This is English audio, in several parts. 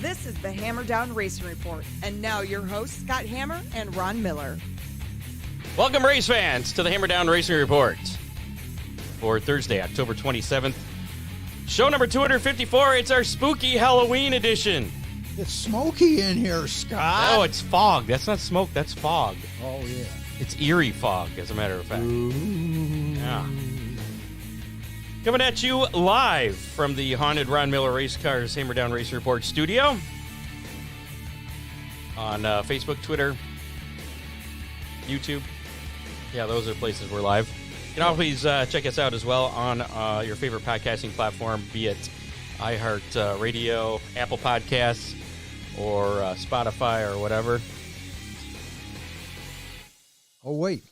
This is the Hammer Down Racing Report. And now your hosts, Scott Hammer and Ron Miller. Welcome, race fans, to the Hammer Down Racing Report for Thursday, October 27th. Show number 254. It's our spooky Halloween edition. It's smoky in here, Scott. Oh, it's fog. That's not smoke. That's fog. Oh, yeah. It's eerie fog, as a matter of fact. Ooh. Yeah. Coming at you live from the haunted Ron Miller Race Cars Hammer Down Racing Report studio on Facebook, Twitter, YouTube. Yeah, those are places we're live. You can always check us out as well on your favorite podcasting platform, be it iHeart Radio, Apple Podcasts, or Spotify or whatever. Oh, wait.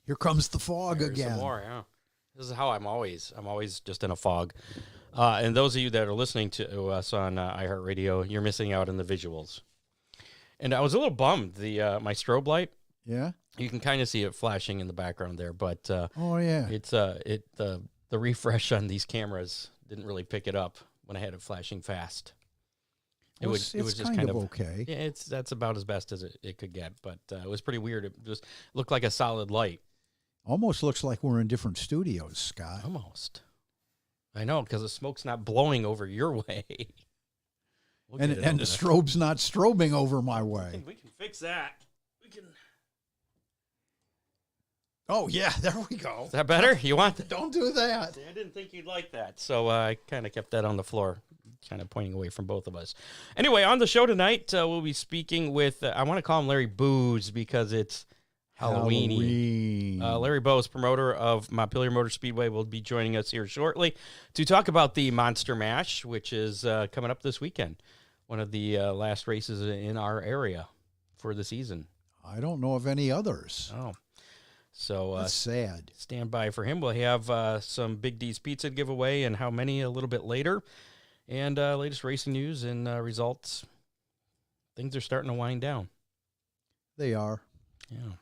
Here comes the fog There's again. Some more, yeah. This is how I'm always just in a fog. And those of you that are listening to us on iHeartRadio, you're missing out on the visuals. And I was a little bummed. The my strobe light. Yeah. You can kind of see it flashing in the background there, but Oh, yeah. it's the refresh on these cameras didn't really pick it up when I had it flashing fast. It was just kind of okay. Yeah, that's about as best as it could get, but it was pretty weird. It just looked like a solid light. Almost looks like we're in different studios, Scott. Almost. I know, because the smoke's not blowing over your way. And the strobe's not strobing over my way. We can fix that. We can. Oh, yeah, there we go. Is that better? You want that? Don't do that. I didn't think you'd like that, so I kind of kept that on the floor, kind of pointing away from both of us. Anyway, on the show tonight, we'll be speaking with, I want to call him Larry Booze because it's Halloween. Larry Bowes, promoter of Montpelier Motor Speedway, will be joining us here shortly to talk about the Monster Mash, which is coming up this weekend. One of the last races in our area for the season. I don't know of any others. Oh, so that's sad. Stand by for him. We'll have some Big D's Pizza to give away and how many a little bit later. And latest racing news and results. Things are starting to wind down. They are. Yeah.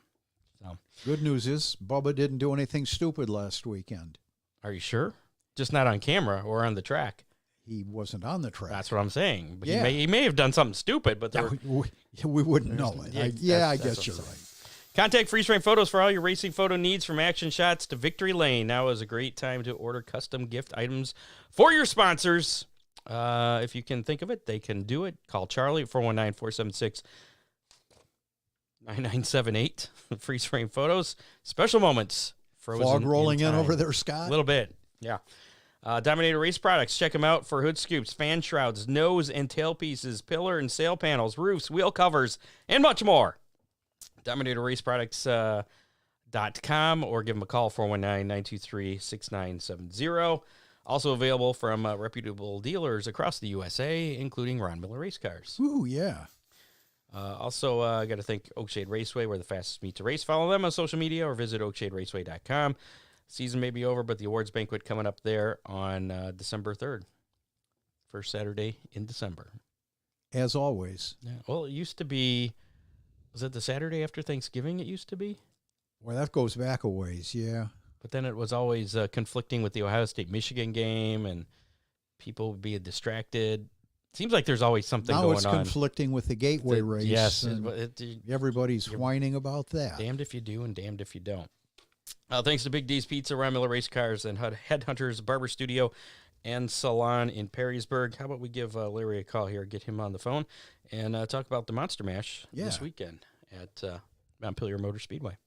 So. Good news is Bubba didn't do anything stupid last weekend. Are you sure? Just not on camera or on the track. He wasn't on the track. That's what I'm saying. But yeah. he may have done something stupid, but we wouldn't know it. I guess you're right. Contact Freeze Frame Photos for all your racing photo needs, from action shots to victory lane. Now is a great time to order custom gift items for your sponsors. If you can think of it, they can do it. Call Charlie at 419-476-9978. Freeze Frame Photos. Special moments. Frozen fog rolling in time. over there, Scott? A little bit, yeah. Dominator Race Products. Check them out for hood scoops, fan shrouds, nose and tail pieces, pillar and sail panels, roofs, wheel covers, and much more. DominatorRaceProducts.com or give them a call, 419-923-6970. Also available from reputable dealers across the USA, including Ron Miller Race Cars. Ooh, yeah. Also, I got to thank Oakshade Raceway. We're the fastest meet to race. Follow them on social media or visit oakshaderaceway.com. Season may be over, but the awards banquet coming up there on December 3rd. First Saturday in December. As always. Yeah. Well, it used to be, was it the Saturday after Thanksgiving it used to be? Well, that goes back a ways, yeah. But then it was always conflicting with the Ohio State-Michigan game, and people would be distracted. Seems like there's always something going on. Now it's conflicting with the Gateway race. Yes. Everybody's whining about that. Damned if you do and damned if you don't. Thanks to Big D's Pizza, Ron Miller Race Cars, and Headhunters Barber Studio and Salon in Perrysburg. How about we give Larry a call here, get him on the phone, and talk about the Monster Mash this weekend at Montpelier Motor Speedway.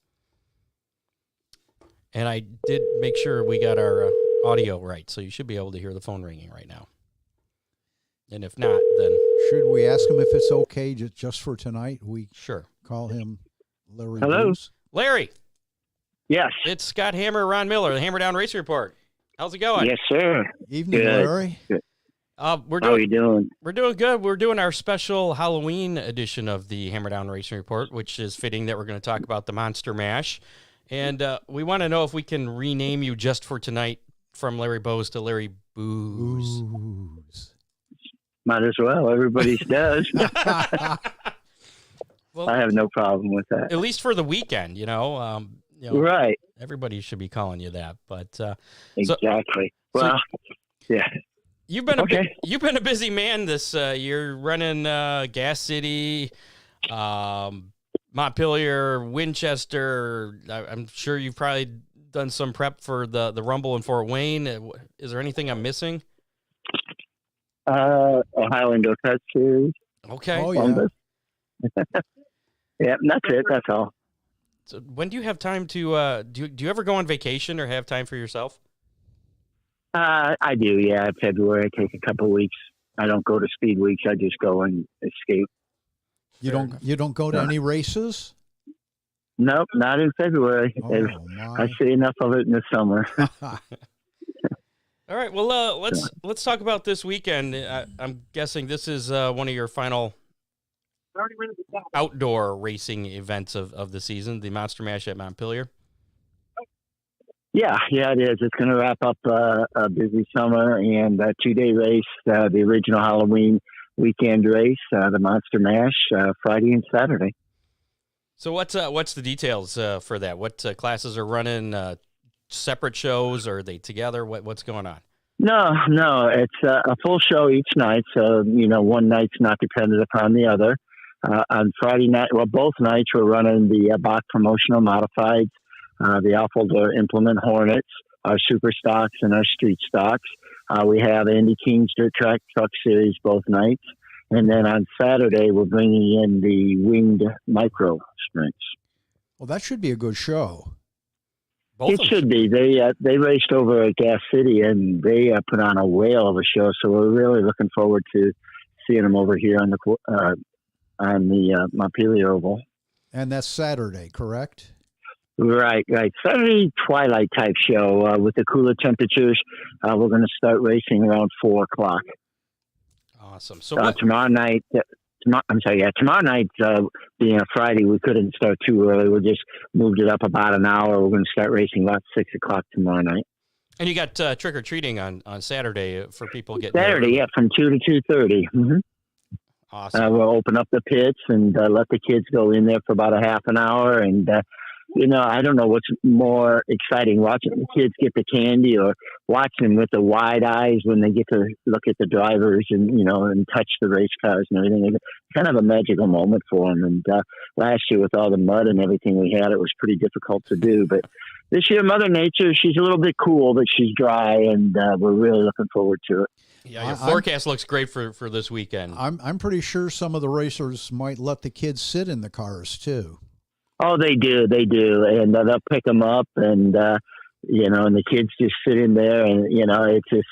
And I did make sure we got our audio right, so you should be able to hear the phone ringing right now. And if not, then... Should we ask him if it's okay just for tonight? We sure call him Larry. Hello? Bruce. Larry. Yes. It's Scott Hammer, Ron Miller, the Hammer Down Race Report. How's it going? Yes, sir. Evening, Good. Larry. Good. How are you doing? We're doing good. We're doing our special Halloween edition of the Hammer Down Racing Report, which is fitting that we're going to talk about the Monster Mash. And we want to know if we can rename you just for tonight from Larry Bowes to Larry Booze. Might as well. Everybody's does. Well, I have no problem with that. At least for the weekend, Right. Everybody should be calling you that. But exactly. Well, yeah. You've been Okay. you've been a busy man this year, running Gas City, Montpelier, Winchester. I'm sure you've probably done some prep for the Rumble in Fort Wayne. Is there anything I'm missing? Ohio Indoor Pet Series. Okay. Oh, Columbus. Yeah, that's it. That's all. So when do you have time to do you ever go on vacation or have time for yourself? I do. Yeah, February. I take a couple of weeks. I don't go to speed weeks. I just go and escape. You don't go to any races? Nope, not in February. Oh, I see enough of it in the summer. All right. Well, let's talk about this weekend. I'm guessing this is one of your final outdoor racing events of the season, the Monster Mash at Montpelier. Yeah, it is. It's going to wrap up a busy summer and a 2-day race, the original Halloween weekend race, the Monster Mash, Friday and Saturday. So what's the details for that? What classes are running? Separate shows, or are they together? What's going on? No, it's a full show each night. So, one night's not dependent upon the other. On Friday night, both nights we're running the Bach promotional modifieds, the off-road implement Hornets, our super stocks and our street stocks. We have Andy King's Dirt Track Truck Series both nights. And then on Saturday, we're bringing in the winged micro sprints. Well, that should be a good show. It should be. They raced over at Gas City, and they put on a whale of a show. So we're really looking forward to seeing them over here on the Montpelier Oval. And that's Saturday, correct? Right. Saturday twilight type show with the cooler temperatures. We're going to start racing around 4:00. Awesome. So tomorrow night. Tomorrow night, being a Friday, we couldn't start too early. We just moved it up about an hour. We're going to start racing about 6:00 tomorrow night. And you got trick or treating on Saturday for people getting Saturday, there. from 2 to 2:30. Mm-hmm. Awesome. We'll open up the pits and let the kids go in there for about a half an hour. And I don't know what's more exciting, watching the kids get the candy or watching with the wide eyes when they get to look at the drivers and touch the race cars and everything. It's kind of a magical moment for them. And last year with all the mud and everything we had, it was pretty difficult to do. But this year, Mother Nature, she's a little bit cool, but she's dry, and we're really looking forward to it. Yeah, your forecast looks great for this weekend. I'm pretty sure some of the racers might let the kids sit in the cars too. Oh, they do, and they'll pick them up, and and the kids just sit in there, and it's just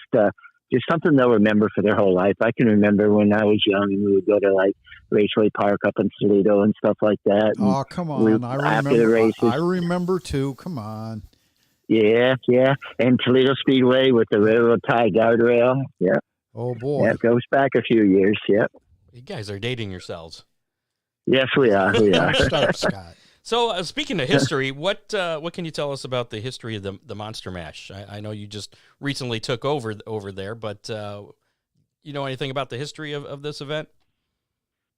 something they'll remember for their whole life. I can remember when I was young, and we would go to like Raceway Park up in Toledo and stuff like that. Oh, come on! After the races, I remember too. Come on. Yeah, and Toledo Speedway with the railroad tie guardrail. Yeah. Oh boy. Yeah, it goes back a few years. Yep. You guys are dating yourselves. Yes, we are. Start, Scott. So speaking of history, what can you tell us about the history of the Monster Mash? I know you just recently took over there, but you know anything about the history of this event?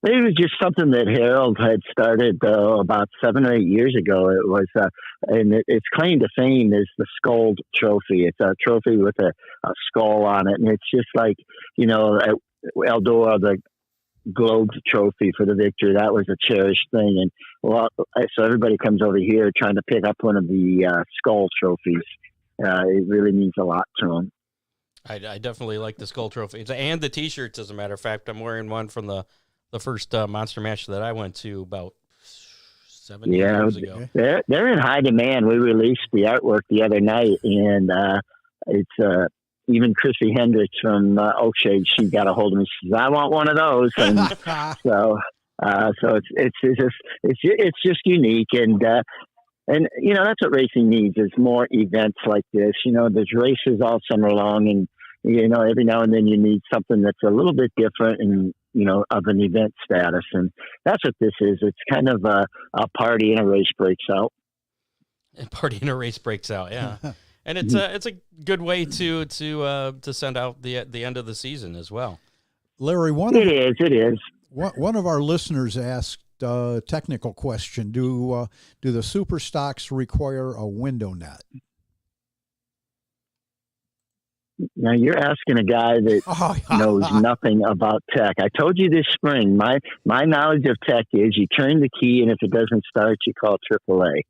It was just something that Harold had started about 7 or 8 years ago. It was, and its claim to fame is the Skull Trophy. It's a trophy with a skull on it, and it's just like Eldora, the Globe Trophy for the victory. That was a cherished thing, and so everybody comes over here trying to pick up one of the Skull Trophies. It really means a lot to them. I definitely like the Skull Trophy, and the T-shirts. As a matter of fact, I'm wearing one from the first Monster Mash that I went to about 7 years ago. They're in high demand. We released the artwork the other night, and it's even Chrissy Hendricks from Oakshade. She got a hold of me. She says, "I want one of those." And so it's just unique, and that's what racing needs is more events like this. There's races all summer long, and every now and then you need something that's a little bit different and of an event status, and that's what this is. It's kind of a party and a race breaks out. A party and a race breaks out, yeah. And it's a good way to send out the end of the season as well. Larry, it is. One of our listeners asked a technical question: Do the super stocks require a window net? Now you're asking a guy that knows nothing about tech. I told you this spring, my knowledge of tech is you turn the key, and if it doesn't start, you call AAA.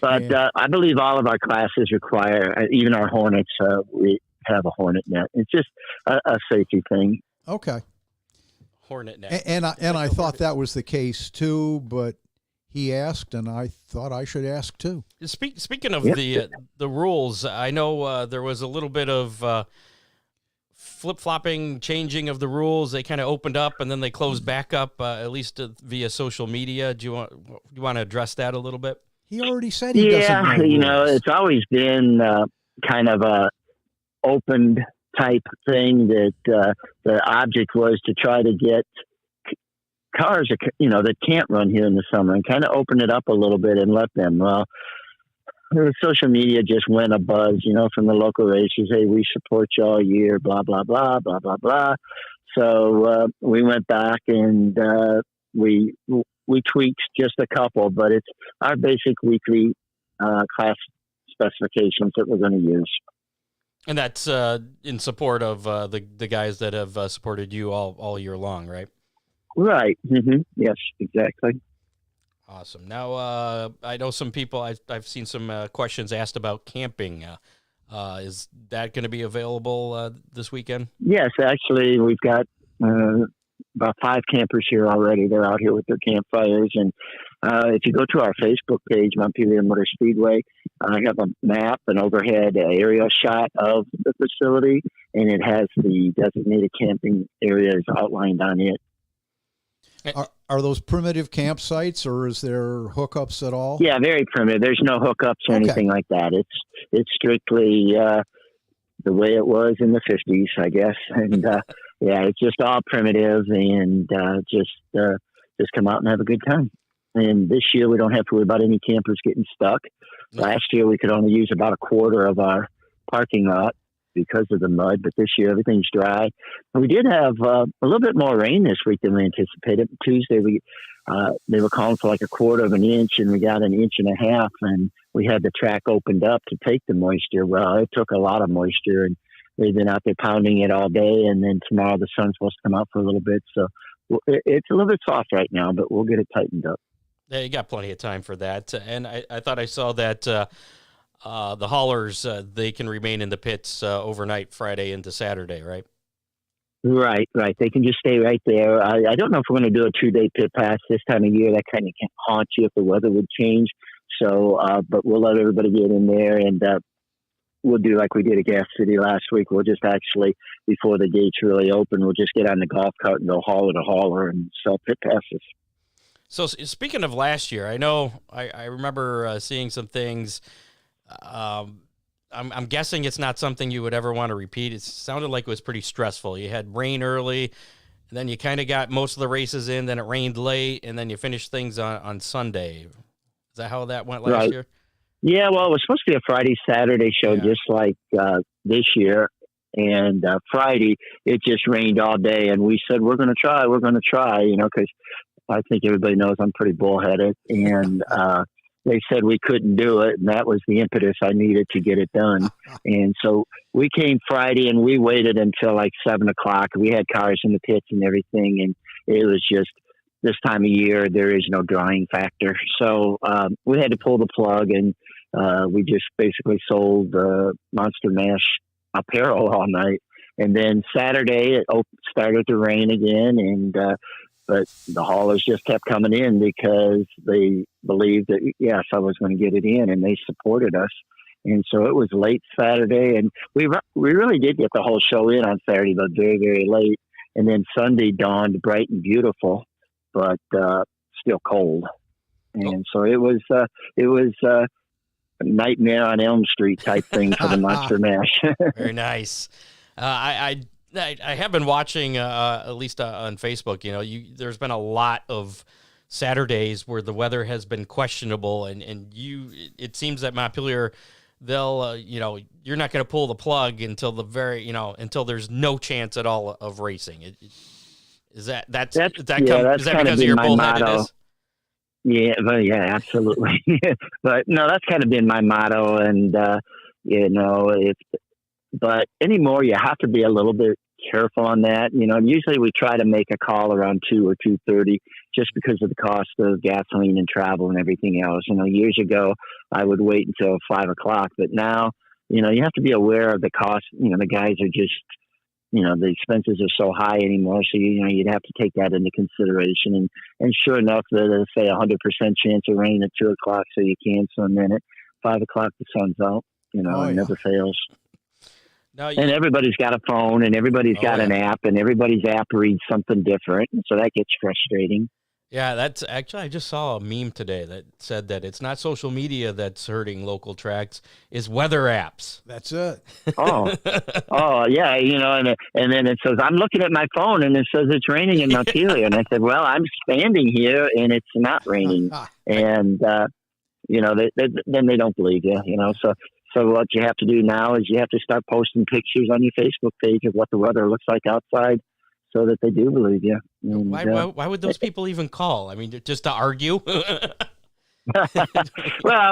But I believe all of our classes require, even our Hornets, we have a Hornet net. It's just a safety thing. Okay. Hornet net. And I thought that was the case too, but he asked, and I thought I should ask too. Speaking of the rules, I know there was a little bit of flip-flopping, changing of the rules. They kind of opened up and then they closed back up, at least via social media. Do you want to address that a little bit? He already said he doesn't know rules. It's always been kind of a open type thing that the object was to try to get cars, that can't run here in the summer, and kind of open it up a little bit and let them. Well, the social media just went abuzz, from the local races. Hey, we support you all year, blah, blah, blah, blah, blah, blah. So we went back and we tweaked just a couple, but it's our basic weekly class specifications that we're going to use. And that's in support of the guys that have supported you all year long, right? Right. Mm-hmm. Yes, exactly. Awesome. Now, I know some people, I've seen some questions asked about camping. Is that going to be available this weekend? Yes, actually, we've got about 5 campers here already. They're out here with their campfires. And if you go to our Facebook page, Montpelier Motor Speedway, I have a map, an overhead aerial shot of the facility, and it has the designated camping areas outlined on it. Are those primitive campsites, or is there hookups at all? Yeah, very primitive. There's no hookups or anything like that. It's strictly the way it was in the 50s, I guess. And it's just all primitive, and just come out and have a good time. And this year we don't have to worry about any campers getting stuck. Last year we could only use about a quarter of our parking lot because of the mud, but this year everything's dry. And we did have a little bit more rain this week than we anticipated. Tuesday they were calling for like a quarter of an inch, and we got an inch and a half, and we had the track opened up to take the moisture. Well, it took a lot of moisture, and they've been out there pounding it all day, and then tomorrow the sun's supposed to come out for a little bit. So it's a little bit soft right now, but we'll get it tightened up. Yeah, you got plenty of time for that. And I thought I saw that the haulers, they can remain in the pits overnight Friday into Saturday, right? Right. They can just stay right there. I don't know if we're going to do a 2-day pit pass this time of year. That kind of can haunt you if the weather would change. So, but we'll let everybody get in there, and we'll do like we did at Gas City last week. We'll just actually, before the gates really open, we'll just get on the golf cart and go hauler to hauler and sell pit passes. So speaking of last year, I know I remember seeing some things. I'm guessing it's not something you would ever want to repeat. It sounded like it was pretty stressful. You had rain early, and then you kind of got most of the races in, then it rained late, and then you finished things on Sunday. Is that how that went last year? Yeah, well, it was supposed to be a Friday-Saturday show, just like this year. And Friday, it just rained all day, and we said, we're going to try, because I think everybody knows I'm pretty bullheaded. And they said we couldn't do it, and that was the impetus I needed to get it done. And so we came Friday, and we waited until like 7 o'clock. We had cars in the pits and everything, and it was just this time of year, there is no drying factor. So we had to pull the plug, and we just basically sold Monster Mash apparel all night. And then Saturday, it started to rain again, and but the haulers just kept coming in because they believed that, yes, I was going to get it in, and they supported us. And so it was late Saturday, and we really did get the whole show in on Saturday, but very, very late. And then Sunday dawned bright and beautiful, but still cold. And so it was a Nightmare on Elm Street type thing for the Monster Mash. Very nice. I have been watching, at least on Facebook, there's been a lot of Saturdays where the weather has been questionable, and it seems that Montpelier, they'll, you're not going to pull the plug until until there's no chance at all of racing. Is that because of your bullheadedness? Yeah, well, yeah, absolutely. But no, that's kind of been my motto, and if but anymore, you have to be a little bit careful on that. Usually we try to make a call around 2 or 2:30 just because of the cost of gasoline and travel and everything else. Years ago, I would wait until 5 o'clock, but now, you have to be aware of the cost. The guys are just, the expenses are so high anymore. So, you'd have to take that into consideration. And sure enough, there's say 100% chance of rain at 2 o'clock, so you cancel. And then at 5 o'clock, the sun's out, it never fails. And everybody's got a phone, and everybody's got an app, and everybody's app reads something different. So that gets frustrating. Yeah, that's actually, I just saw a meme today that said that it's not social media that's hurting local tracks, it's weather apps. That's it. Oh, yeah. And then it says, I'm looking at my phone and it says it's raining in Montpelier. And I said, well, I'm standing here and it's not raining. And, then they don't believe you, So what you have to do now is you have to start posting pictures on your Facebook page of what the weather looks like outside, so that they do believe you. And, why would those people even call? I mean, just to argue? Well,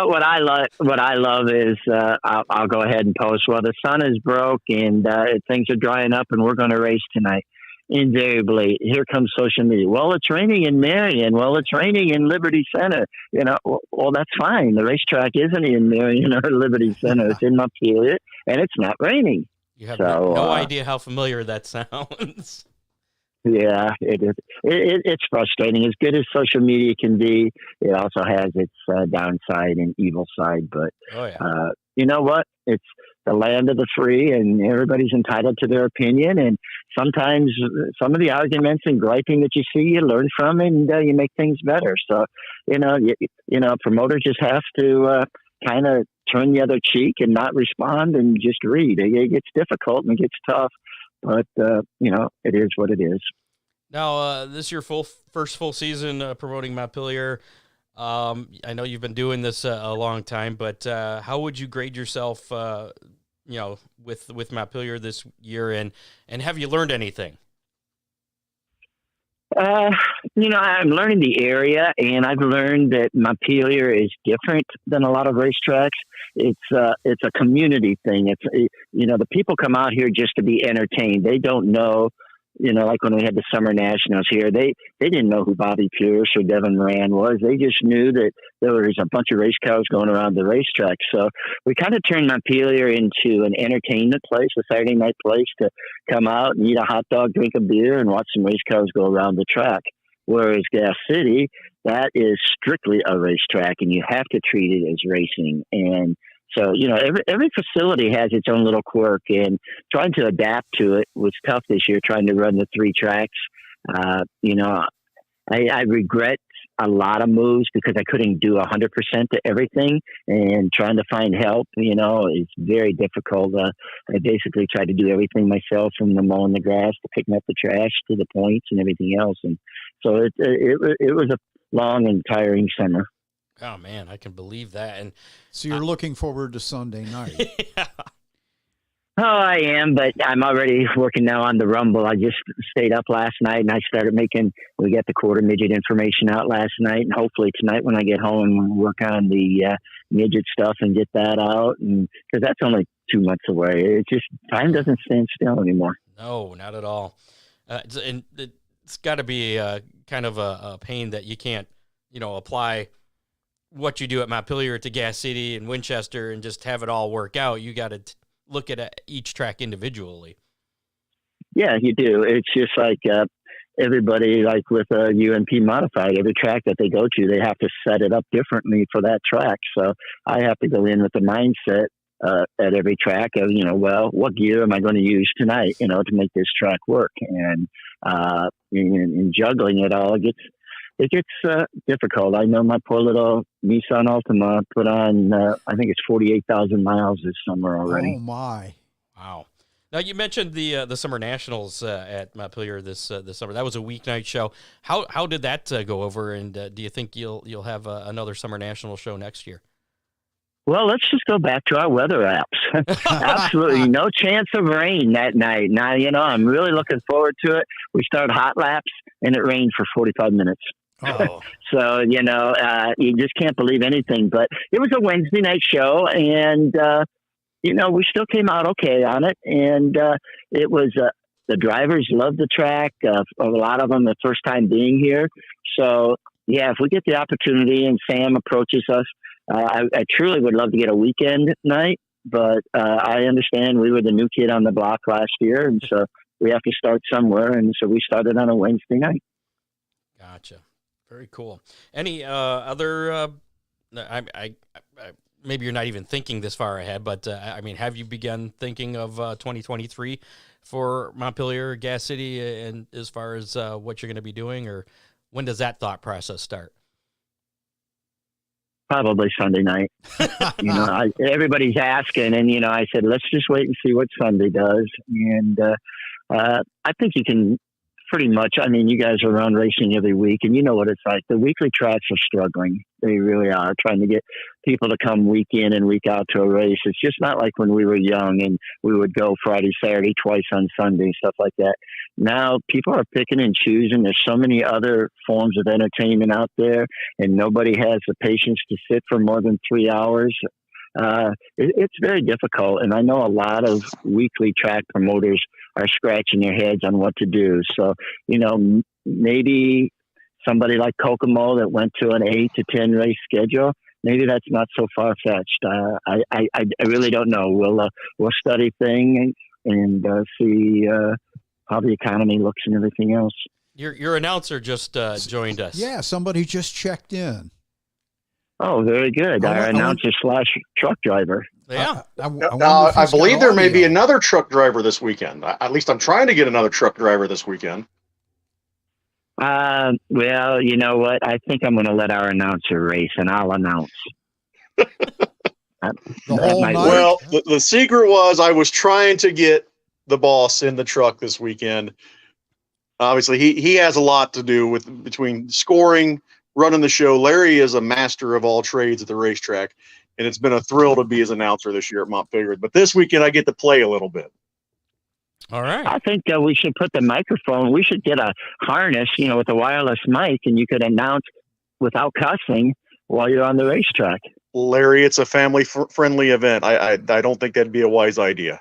what I love is I'll go ahead and post, well, the sun is broke and things are drying up and we're going to race tonight. Invariably, here comes social media. Well, it's raining in Marion. Well, it's raining in Liberty Center. Well, that's fine. The racetrack isn't in Marion or Liberty Center. It's in Montpelier, and it's not raining. You have no idea how familiar that sounds. Yeah, it's frustrating. As good as social media can be, it also has its downside and evil side. But you know what? It's the land of the free, and everybody's entitled to their opinion. And sometimes some of the arguments and griping that you see, you learn from, and you make things better. So, promoters just have to kind of turn the other cheek and not respond and just read. It gets difficult and it gets tough, but it is what it is. Now, this is your first full season promoting Montpelier. I know you've been doing this a long time, but how would you grade yourself, with Montpelier this year, and have you learned anything? I'm learning the area, and I've learned that Montpelier is different than a lot of racetracks. It's a community thing. The people come out here just to be entertained. They don't know, like when we had the Summer Nationals here, they didn't know who Bobby Pierce or Devin Moran was. They just knew that there was a bunch of race cars going around the racetrack. So we kind of turned Montpelier into an entertainment place, a Saturday night place to come out and eat a hot dog, drink a beer, and watch some race cars go around the track. Whereas Gas City, that is strictly a racetrack, and you have to treat it as racing. And so, every facility has its own little quirk, and trying to adapt to it was tough this year, trying to run the 3 tracks. I regret a lot of moves because I couldn't do 100% to everything, and trying to find help, is very difficult. I basically tried to do everything myself, from the mowing the grass to picking up the trash to the points and everything else. And so it was a long and tiring summer. Oh man, I can believe that. And so you're looking forward to Sunday night. Yeah. Oh, I am, but I'm already working now on the Rumble. I just stayed up last night and we got the quarter midget information out last night, and hopefully tonight when I get home and work on the midget stuff and get that out, and because that's only 2 months away. It's just, time doesn't stand still anymore. No, not at all. And it's got to be kind of a pain that you can't, apply what you do at Montpelier to Gas City and Winchester and just have it all work out. You got to look at each track individually. Yeah, you do. It's just like everybody, like with UNP Modified, every track that they go to, they have to set it up differently for that track. So I have to go in with the mindset at every track of, what gear am I going to use tonight, to make this track work? And in juggling it all, it gets difficult. I know my poor little Nissan Altima put on, I think it's 48,000 miles this summer already. Oh, my. Wow. Now, you mentioned the Summer Nationals at Montpelier this summer. That was a weeknight show. How did that go over, and do you think you'll have another Summer National show next year? Well, let's just go back to our weather apps. Absolutely no chance of rain that night. Now, I'm really looking forward to it. We started hot laps, and it rained for 45 minutes. Oh. So, you just can't believe anything. But it was a Wednesday night show, and, we still came out okay on it, and it was the drivers loved the track. A lot of them the first time being here. So yeah, if we get the opportunity and Sam approaches us, I truly would love to get a weekend night. But I understand we were the new kid on the block last year, and so we have to start somewhere. And so we started on a Wednesday night. Gotcha. Very cool. Any other? Maybe you're not even thinking this far ahead, but I mean, have you begun thinking of 2023 for Montpelier Gas City, and as far as what you're going to be doing, or when does that thought process start? Probably Sunday night. Everybody's asking, and I said, let's just wait and see what Sunday does. And I think you can pretty much. I mean, you guys are around racing every week, and you know what it's like. The weekly tracks are struggling. They really are, trying to get people to come week in and week out to a race. It's just not like when we were young and we would go Friday, Saturday, twice on Sunday, stuff like that. Now people are picking and choosing. There's so many other forms of entertainment out there, and nobody has the patience to sit for more than 3 hours. It's very difficult, and I know a lot of weekly track promoters are scratching their heads on what to do. So, maybe somebody like Kokomo that went to an 8 to 10 race schedule, maybe that's not so far fetched. I really don't know. We'll study things and see how the economy looks and everything else. Your announcer just joined us. Yeah, somebody just checked in. Oh, very good. Our announcer / truck driver. Yeah. I believe there may be another truck driver this weekend. At least I'm trying to get another truck driver this weekend. Well, you know what? I think I'm going to let our announcer race, and I'll announce. Well, the secret was I was trying to get the boss in the truck this weekend. Obviously, he has a lot to do with between scoring, running the show. Larry is a master of all trades at the racetrack, and it's been a thrill to be his announcer this year at Montpelier. But this weekend, I get to play a little bit. All right. I think we should put the microphone. We should get a harness, with a wireless mic, and you could announce without cussing while you're on the racetrack. Larry, it's a family-friendly event. I don't think that'd be a wise idea.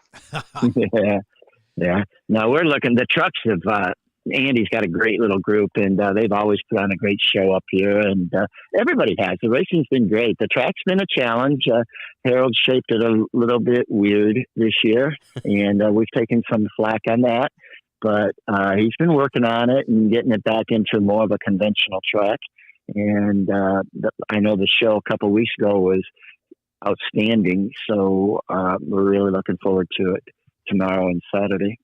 Yeah. No, we're looking. The trucks have. Andy's got a great little group, and they've always put on a great show up here, and everybody has. The racing's been great. The track's been a challenge. Harold shaped it a little bit weird this year, and we've taken some flack on that, but he's been working on it and getting it back into more of a conventional track. And I know the show a couple of weeks ago was outstanding, so we're really looking forward to it tomorrow and Saturday.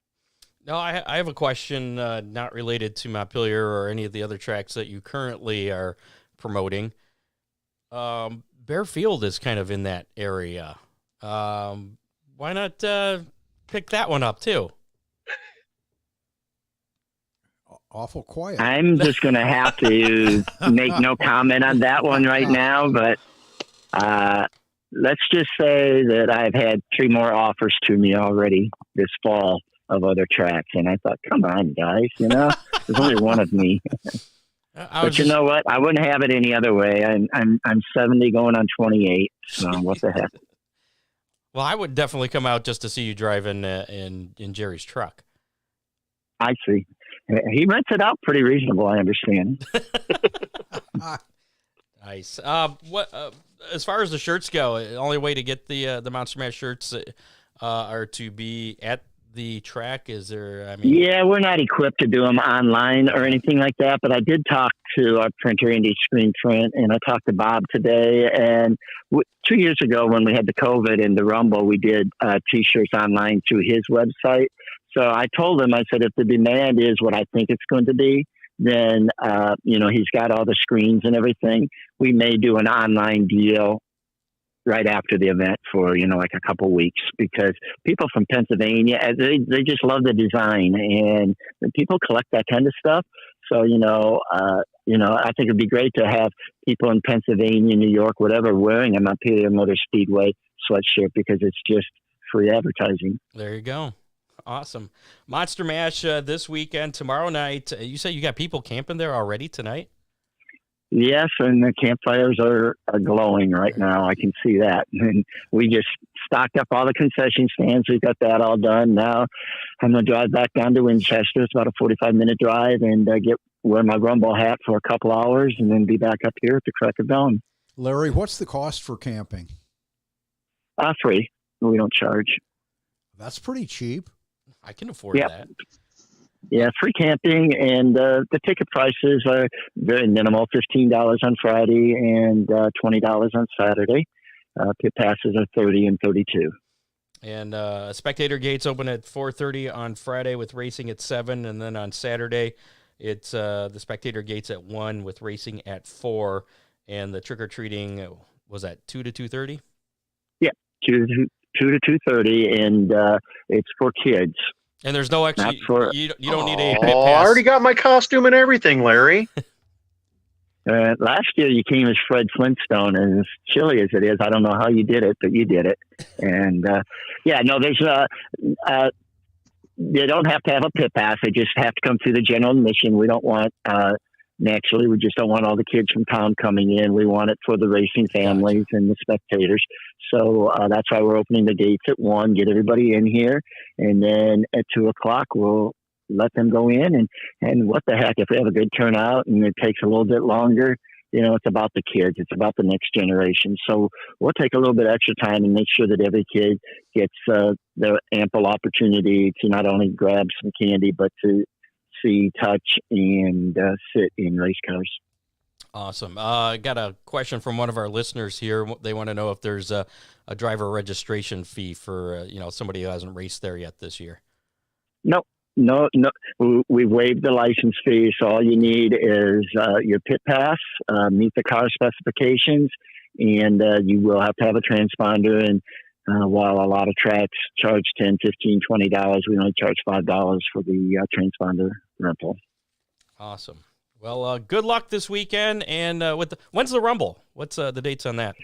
No, I have a question not related to Montpelier or any of the other tracks that you currently are promoting. Bear Field is kind of in that area. Why not pick that one up too? Awful quiet. I'm just going to have to make no comment on that one right now, but let's just say that I've had 3 more offers to me already this fall of other tracks, and I thought, come on, guys, there's only one of me. But you know what? I wouldn't have it any other way. I'm 70 going on 28, so what the heck? Well, I would definitely come out just to see you driving in Jerry's truck. I see. He rents it out pretty reasonable, I understand. Nice. What as far as the shirts go, the only way to get the Monster Mash shirts are to be at the track? Is there? Yeah, we're not equipped to do them online or anything like that. But I did talk to our printer, Indie Screen Print, and I talked to Bob today. And 2 years ago, when we had the COVID and the Rumble, we did T-shirts online through his website. So I told him, I said, if the demand is what I think it's going to be, then he's got all the screens and everything. We may do an online deal right after the event for, like a couple weeks, because people from Pennsylvania, they just love the design, and people collect that kind of stuff. So, I think it'd be great to have people in Pennsylvania, New York, whatever, wearing a Montpelier Motor Speedway sweatshirt, because it's just free advertising. There you go. Awesome. Monster Mash this weekend, tomorrow night. You say you got people camping there already tonight? Yes, and the campfires are glowing right now. I can see that. And we just stocked up all the concession stands. We got that all done. Now I'm going to drive back down to Winchester. It's about a 45-minute drive, and wear my Rumble hat for a couple hours, and then be back up here at the crack of dawn. Larry, what's the cost for camping? Free. We don't charge. That's pretty cheap. I can afford that. Yeah, free camping, and the ticket prices are very minimal, $15 on Friday and $20 on Saturday. Pit passes are $30 and $32. And spectator gates open at 4:30 on Friday with racing at 7, and then on Saturday it's the spectator gates at 1 with racing at 4, and the trick-or-treating was at 2 to 2:30? Yeah, 2 to 2:30, and it's for kids. And there's no extra. You don't need a pit Oh, pass. I already got my costume and everything, Larry. Last year you came as Fred Flintstone, and as chilly as it is, I don't know how you did it, but you did it. And there's they don't have to have a pit pass. They just have to come through the general admission. We don't want naturally, we just don't want all the kids from town coming in. We want it for the racing families and the spectators. So that's why we're opening the gates at 1, get everybody in here. And then at 2:00, we'll let them go in. And what the heck, if we have a good turnout and it takes a little bit longer, it's about the kids. It's about the next generation. So we'll take a little bit extra time and make sure that every kid gets their ample opportunity to not only grab some candy, but to see, touch, and sit in race cars. Awesome. I got a question from one of our listeners here. They want to know if there's a driver registration fee for somebody who hasn't raced there yet this year. No. We waived the license fee, so all you need is your pit pass, meet the car specifications, and you will have to have a transponder. And while a lot of tracks charge $10, $15, $20, we only charge $5 for the transponder rental. Awesome. Well, good luck this weekend. And when's the Rumble? What's the dates on that?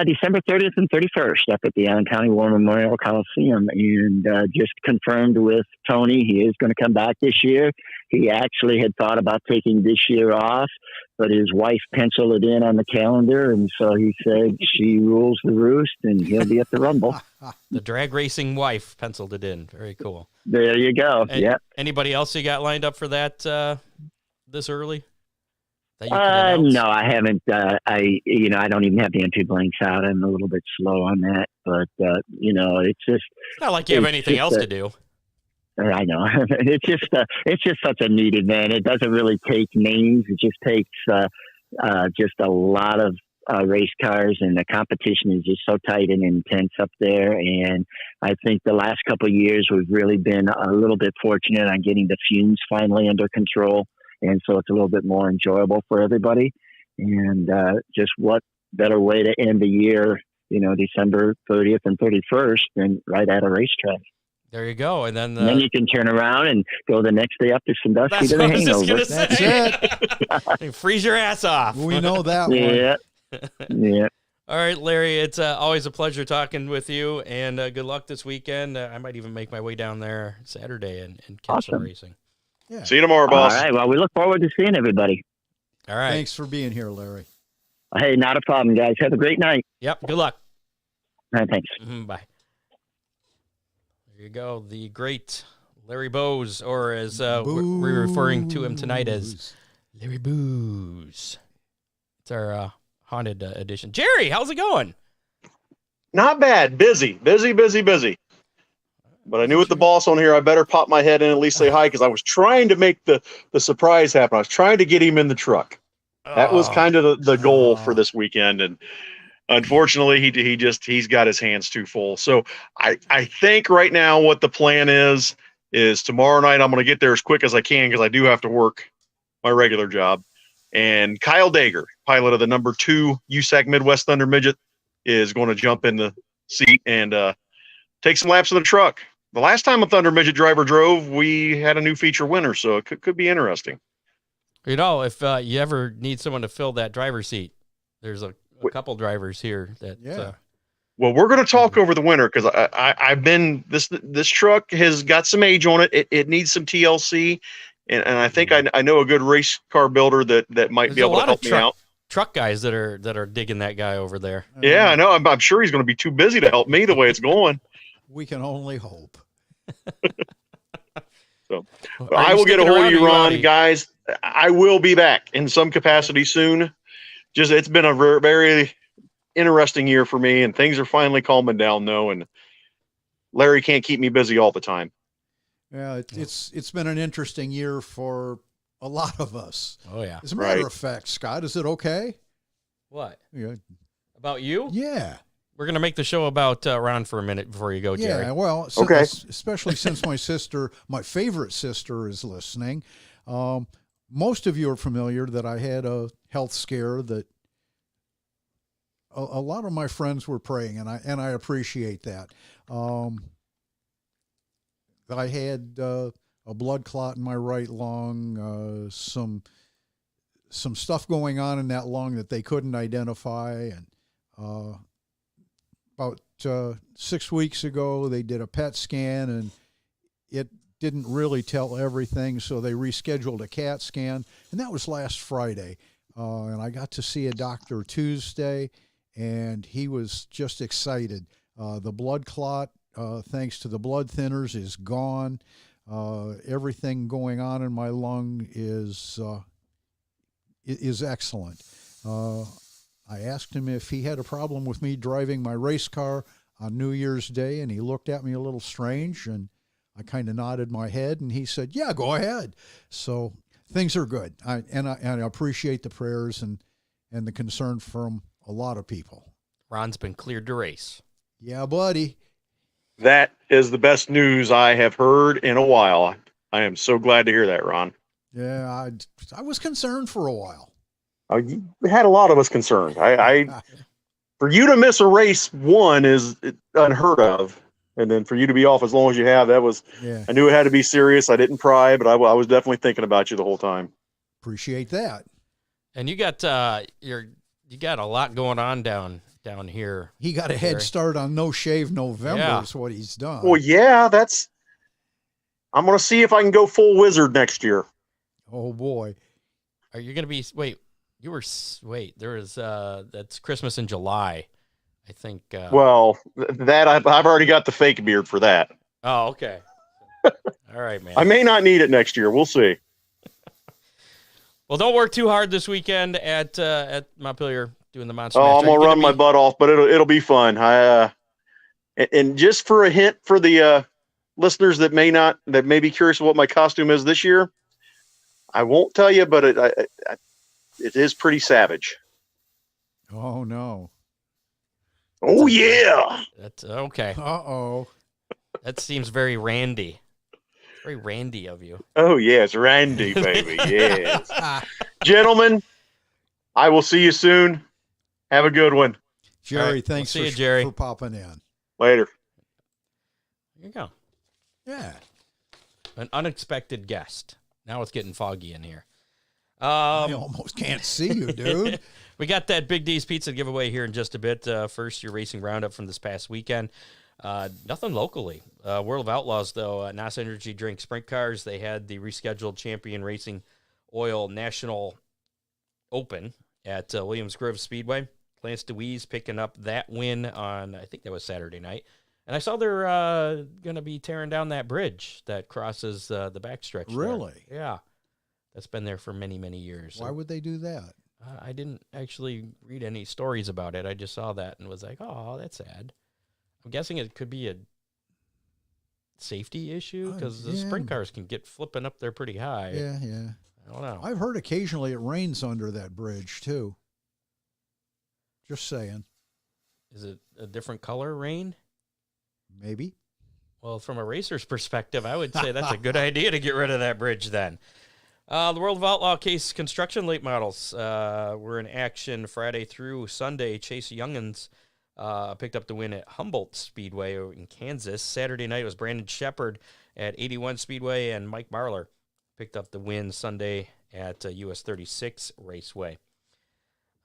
December 30th and 31st up at the Allen County War Memorial Coliseum, and just confirmed with Tony he is going to come back this year. He actually had thought about taking this year off, but his wife penciled it in on the calendar, and so he said she rules the roost, and he'll be at the Rumble. The drag racing wife penciled it in. Very cool. There you go. Yeah. Anybody else you got lined up for that this early? No, I haven't. I don't even have the entry blanks out. I'm a little bit slow on that, but it's not like you have anything else to do. I know. It's just such a neat event. It doesn't really take names. It just takes just a lot of race cars, and the competition is just so tight and intense up there. And I think the last couple of years we've really been a little bit fortunate on getting the fumes finally under control. And so it's a little bit more enjoyable for everybody. And just what better way to end the year, December 30th and 31st than right at a racetrack. There you go. And then you can turn around and go the next day up to Sandusky to the hangover. That's it. Freeze your ass off. We know that one. Yeah. All right, Larry, it's always a pleasure talking with you, and good luck this weekend. I might even make my way down there Saturday and catch some racing. Yeah. See you tomorrow, boss. All right. Well, we look forward to seeing everybody. All right. Thanks for being here, Larry. Hey, not a problem, guys. Have a great night. Yep. Good luck. All right, thanks. Bye. There you go. The great Larry Bowes, or as we're referring to him tonight as Larry Booze. It's our haunted edition. Jerry, how's it going? Not bad. Busy. But I knew with the boss on here, I better pop my head in and at least say hi, because I was trying to make the surprise happen. I was trying to get him in the truck. That was kind of the goal for this weekend. And unfortunately, he's got his hands too full. So I think right now what the plan is tomorrow night I'm going to get there as quick as I can, because I do have to work my regular job. And Kyle Dager, pilot of the number 2 USAC Midwest Thunder Midget, is going to jump in the seat and take some laps in the truck. The last time a Thunder Midget driver drove, we had a new feature winner, so it could be interesting. If you ever need someone to fill that driver's seat, there's a couple drivers here that. Yeah. Well, we're going to talk over the winter, because I've been this truck has got some age on it. It needs some TLC, and I think I know a good race car builder that might There's be able a to lot help of me out. truck guys that are digging that guy over there. Yeah, I know. I'm sure he's going to be too busy to help me the way it's going. We can only hope. So Are I you will get a sticking hold around, of or you, out Ron, guys. I will be back in some capacity soon. Just it's been a very interesting year for me, and things are finally calming down though. And Larry can't keep me busy all the time. Yeah, it's been an interesting year for a lot of us. Oh yeah. As a matter Right. of fact, Scott, is it okay? What Yeah. about you? Yeah. We're gonna make the show about Ron for a minute before you go, Jerry. Yeah, well, Okay. especially since my favorite sister is listening. Most of you are familiar that I had a health scare that a lot of my friends were praying, and I appreciate that. I had a blood clot in my right lung, some stuff going on in that lung that they couldn't identify, and about 6 weeks ago they did a PET scan, and it didn't really tell everything, so they rescheduled a CAT scan, and that was last Friday. And I got to see a doctor Tuesday, and he was just excited. The blood clot, thanks to the blood thinners, is gone. Everything going on in my lung is excellent. I asked him if he had a problem with me driving my race car on New Year's Day, and he looked at me a little strange, and I kind of nodded my head, and he said, "Yeah, go ahead." So things are good. I appreciate the prayers and the concern from a lot of people. Ron's been cleared to race. Yeah, buddy. That is the best news I have heard in a while. I am so glad to hear that, Ron. Yeah, I was concerned for a while. You had a lot of us concerned. I for you to miss a race one is unheard of, and then for you to be off as long as you have, that was. Yeah, I knew it had to be serious. I didn't pry, but I was definitely thinking about you the whole time. appreciate that. And you got you got a lot going on down here. He got a head Jerry. start on No Shave November. Yeah. Is what he's done. Well, yeah, I'm gonna see if I can go full wizard next year. Oh boy. Are you gonna be? Wait, there is that's Christmas in July, I think. Well, that I've already got the fake beard for that. Oh, okay. All right, man. I may not need it next year. We'll see. Well, don't work too hard this weekend at Montpelier doing the Monster. Oh, Match. I'm gonna run my butt off, but it'll be fun. And just for a hint for the listeners that may be curious what my costume is this year, I won't tell you, but it is pretty savage. Oh no. Oh yeah. That's okay. Uh-oh. That seems very Randy. Very Randy of you. Oh yes, Randy, baby. Yes. Gentlemen, I will see you soon. Have a good one. Jerry, All right, thanks we'll see you, Jerry. for popping in. Later. There you go. Yeah. An unexpected guest. Now it's getting foggy in here. I almost can't see you, dude. We got that Big D's Pizza giveaway here in just a bit. First, your racing roundup from this past weekend. Nothing locally. World of Outlaws, though, NOS Energy Drink Sprint Cars, they had the rescheduled Champion Racing Oil National Open at Williams Grove Speedway. Lance DeWeese picking up that win on, I think that was Saturday night. And I saw they're going to be tearing down that bridge that crosses the backstretch. Really? There. Yeah. That's been there for many, many years. Why would they do that? I didn't actually read any stories about it. I just saw that and was like, oh, that's sad. I'm guessing it could be a safety issue because the sprint cars can get flipping up there pretty high. Yeah. I don't know. I've heard occasionally it rains under that bridge, too. Just saying. Is it a different color rain? Maybe. Well, from a racer's perspective, I would say that's a good idea to get rid of that bridge then. The World of Outlaw Case Construction late models were in action Friday through Sunday. Chase Youngins picked up the win at Humboldt Speedway in Kansas. Saturday night was Brandon Shepard at 81 Speedway, and Mike Marlar picked up the win Sunday at US 36 Raceway.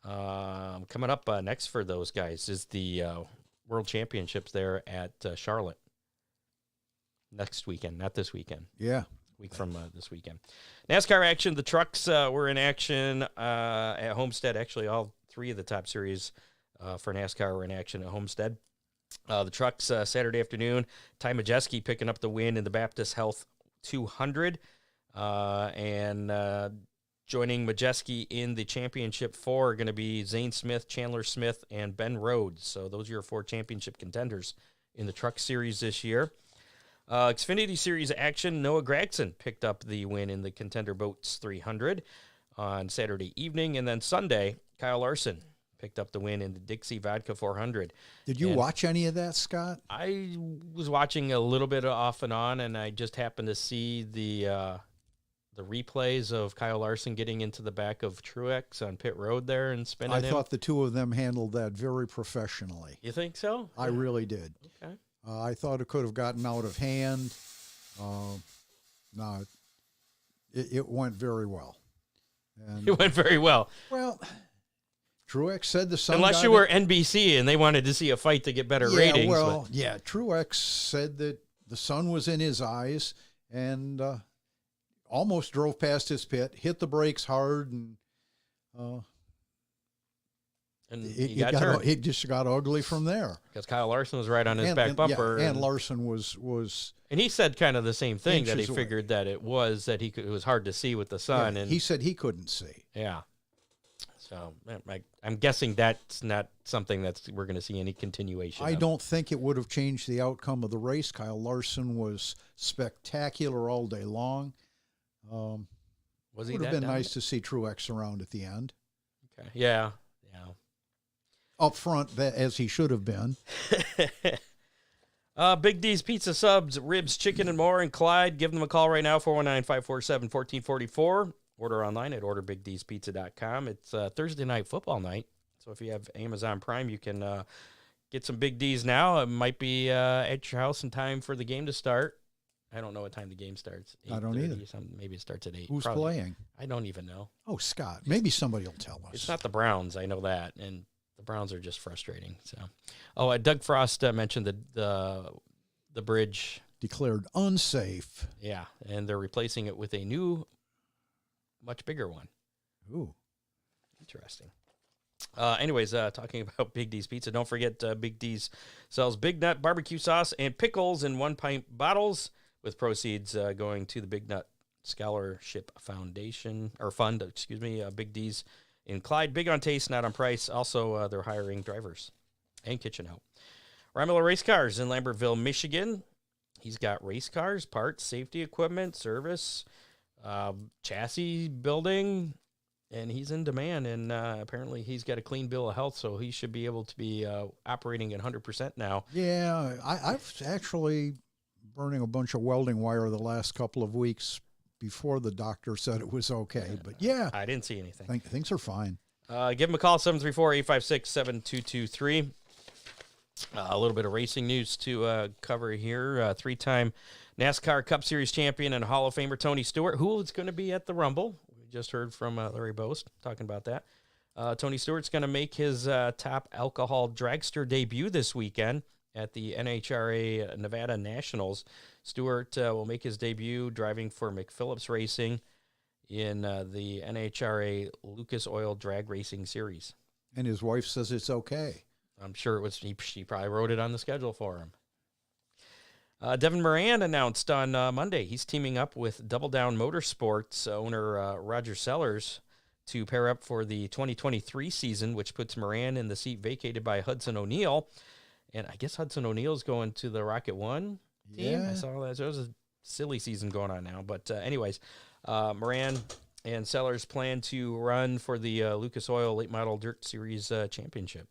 Coming up next for those guys is the World Championships there at Charlotte next weekend, not this weekend. Yeah. week from this weekend. NASCAR action. The trucks were in action at Homestead. Actually, all three of the top series for NASCAR were in action at Homestead. The trucks Saturday afternoon. Ty Majeski picking up the win in the Baptist Health 200. And joining Majeski in the championship 4 are going to be Zane Smith, Chandler Smith, and Ben Rhodes. So those are your 4 championship contenders in the truck series this year. Xfinity Series action, Noah Gragson picked up the win in the Contender Boats 300 on Saturday evening. And then Sunday, Kyle Larson picked up the win in the Dixie Vodka 400. Did you watch any of that, Scott? I was watching a little bit off and on, and I just happened to see the replays of Kyle Larson getting into the back of Truex on pit road there and spinning him. I thought the two of them handled that very professionally. You think so? I really did. Okay. I thought it could have gotten out of hand. No, it went very well. And, It went very well. well, Truex said the sun. Unless you were NBC and they wanted to see a fight to get better ratings. Well, Truex said that the sun was in his eyes and almost drove past his pit, hit the brakes hard, and it just got ugly from there. Because Kyle Larson was right on his back bumper. Yeah, and Larson was. And he said kind of the same thing, that he away. figured that it was hard to see with the sun. Yeah, and he said he couldn't see. Yeah. So I'm guessing that's not something we're going to see any continuation I of. don't think it would have changed the outcome of the race. Kyle Larson was spectacular all day long. Was he? Would have been nice to see Truex around at the end. Okay. Yeah. Up front, as he should have been. Big D's Pizza Subs, Ribs, Chicken, and more in Clyde. Give them a call right now, 419-547-1444. Order online at orderbigdspizza.com. It's Thursday night football night, so if you have Amazon Prime, you can get some Big D's now. It might be at your house in time for the game to start. I don't know what time the game starts. I don't either. Maybe it starts at 8. Who's playing? I don't even know. Oh, Scott. Maybe somebody will tell us. It's not the Browns. I know that, and the Browns are just frustrating. So, Doug Frost mentioned the bridge declared unsafe. Yeah, and they're replacing it with a new, much bigger one. Ooh, interesting. Anyways, talking about Big D's Pizza, don't forget Big D's sells Big Nut barbecue sauce and pickles in 1-pint bottles, with proceeds going to the Big Nut Scholarship Foundation or Fund. Big D's in Clyde, big on taste, not on price. Also, they're hiring drivers and kitchen help. Ryan Race Cars in Lambertville, Michigan. He's got race cars, parts, safety equipment, service, chassis building, and he's in demand. And apparently he's got a clean bill of health, so he should be able to be operating at 100% now. Yeah, I've actually burning a bunch of welding wire the last couple of weeks before the doctor said it was okay. But yeah, I didn't see anything. Things are fine. Give him a call, 734-856-7223. A little bit of racing news to cover here. 3-time NASCAR Cup Series champion and Hall of Famer Tony Stewart, who is going to be at the Rumble. We just heard from Larry Boast talking about that. Tony Stewart's going to make his top alcohol dragster debut this weekend at the NHRA Nevada Nationals. Stewart will make his debut driving for McPhillips Racing in the NHRA Lucas Oil Drag Racing Series. And his wife says it's okay. I'm sure it was. She probably wrote it on the schedule for him. Devin Moran announced on Monday he's teaming up with Double Down Motorsports owner Roger Sellers to pair up for the 2023 season, which puts Moran in the seat vacated by Hudson O'Neal. And I guess Hudson O'Neal's going to the Rocket One team. Yeah. I saw that. So it was a silly season going on now. But anyways, Moran and Sellers plan to run for the Lucas Oil Late Model Dirt Series Championship.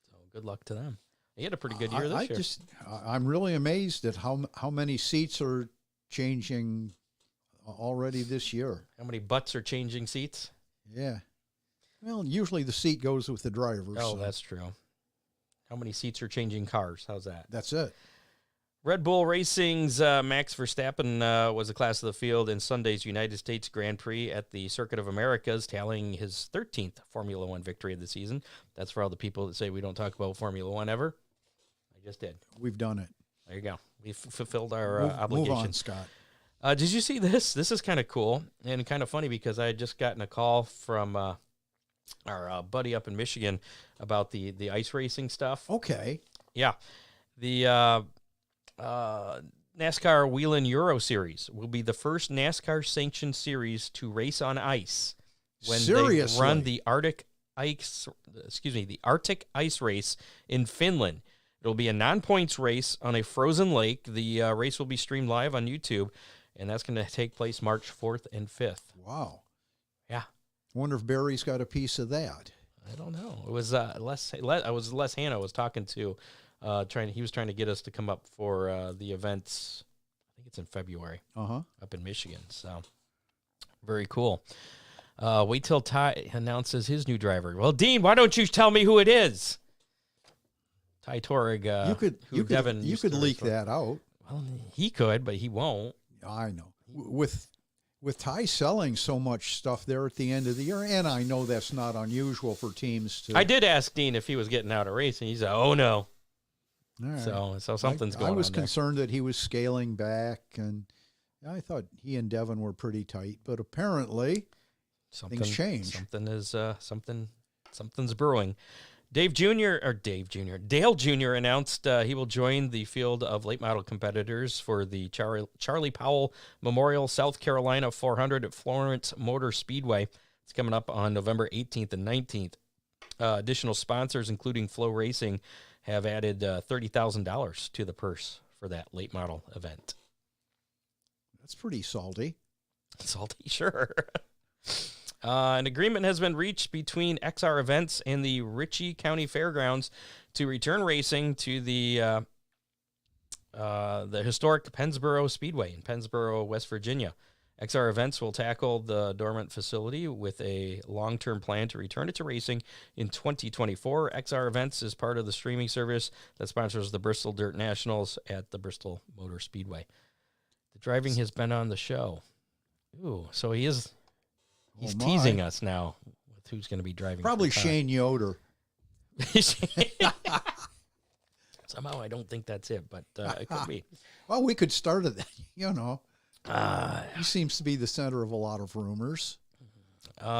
So good luck to them. He had a pretty good year this year. I'm really amazed at how many seats are changing already this year. How many butts are changing seats? Yeah. Well, usually the seat goes with the driver. Oh, that's true. How many seats are changing cars? How's that? That's it. Red Bull Racing's Max Verstappen was the class of the field in Sunday's United States Grand Prix at the Circuit of Americas, tallying his 13th Formula One victory of the season. That's for all the people that say we don't talk about Formula One ever. I just did. We've done it. There you go. We've fulfilled our Move obligation. on, Scott. Did you see this? This is kind of cool and kind of funny because I had just gotten a call from our buddy up in Michigan about the ice racing stuff. Okay. Yeah. The NASCAR Whelen Euro Series will be the first NASCAR sanctioned series to race on ice when they run the Arctic ice race in Finland. It'll be a non-points race on a frozen lake. The race will be streamed live on YouTube, and that's going to take place March 4th and 5th. Wow. Yeah. I wonder if Barry's got a piece of that. I don't know. It was Les Hanna was talking to, he was trying to get us to come up for the events. I think it's in February up in Michigan. So very cool. Wait till Ty announces his new driver. Well, Dean, why don't you tell me who it is? Ty Torrig. You could leak that out. Well, he could, but he won't. I know. With Ty selling so much stuff there at the end of the year, and I know that's not unusual for teams to. I did ask Dean if he was getting out of racing. He said, "Oh no." All right. So something's going on. I was there. concerned that he was scaling back, and I thought he and Devin were pretty tight, but apparently things change. Something's brewing. Dale Jr. announced he will join the field of late model competitors for the Charlie Powell Memorial South Carolina 400 at Florence Motor Speedway. It's coming up on November 18th and 19th. Additional sponsors, including Flow Racing, have added $30,000 to the purse for that late model event. That's pretty salty. Salty, sure. An agreement has been reached between XR Events and the Ritchie County Fairgrounds to return racing to the historic Pennsboro Speedway in Pennsboro, West Virginia. XR Events will tackle the dormant facility with a long-term plan to return it to racing in 2024. XR Events is part of the streaming service that sponsors the Bristol Dirt Nationals at the Bristol Motor Speedway. The driving has been on the show. Ooh, so he's teasing us now with who's going to be driving. Probably Shane Yoder. Somehow I don't think that's it, but it could be. Well, we could start it, he seems to be the center of a lot of rumors.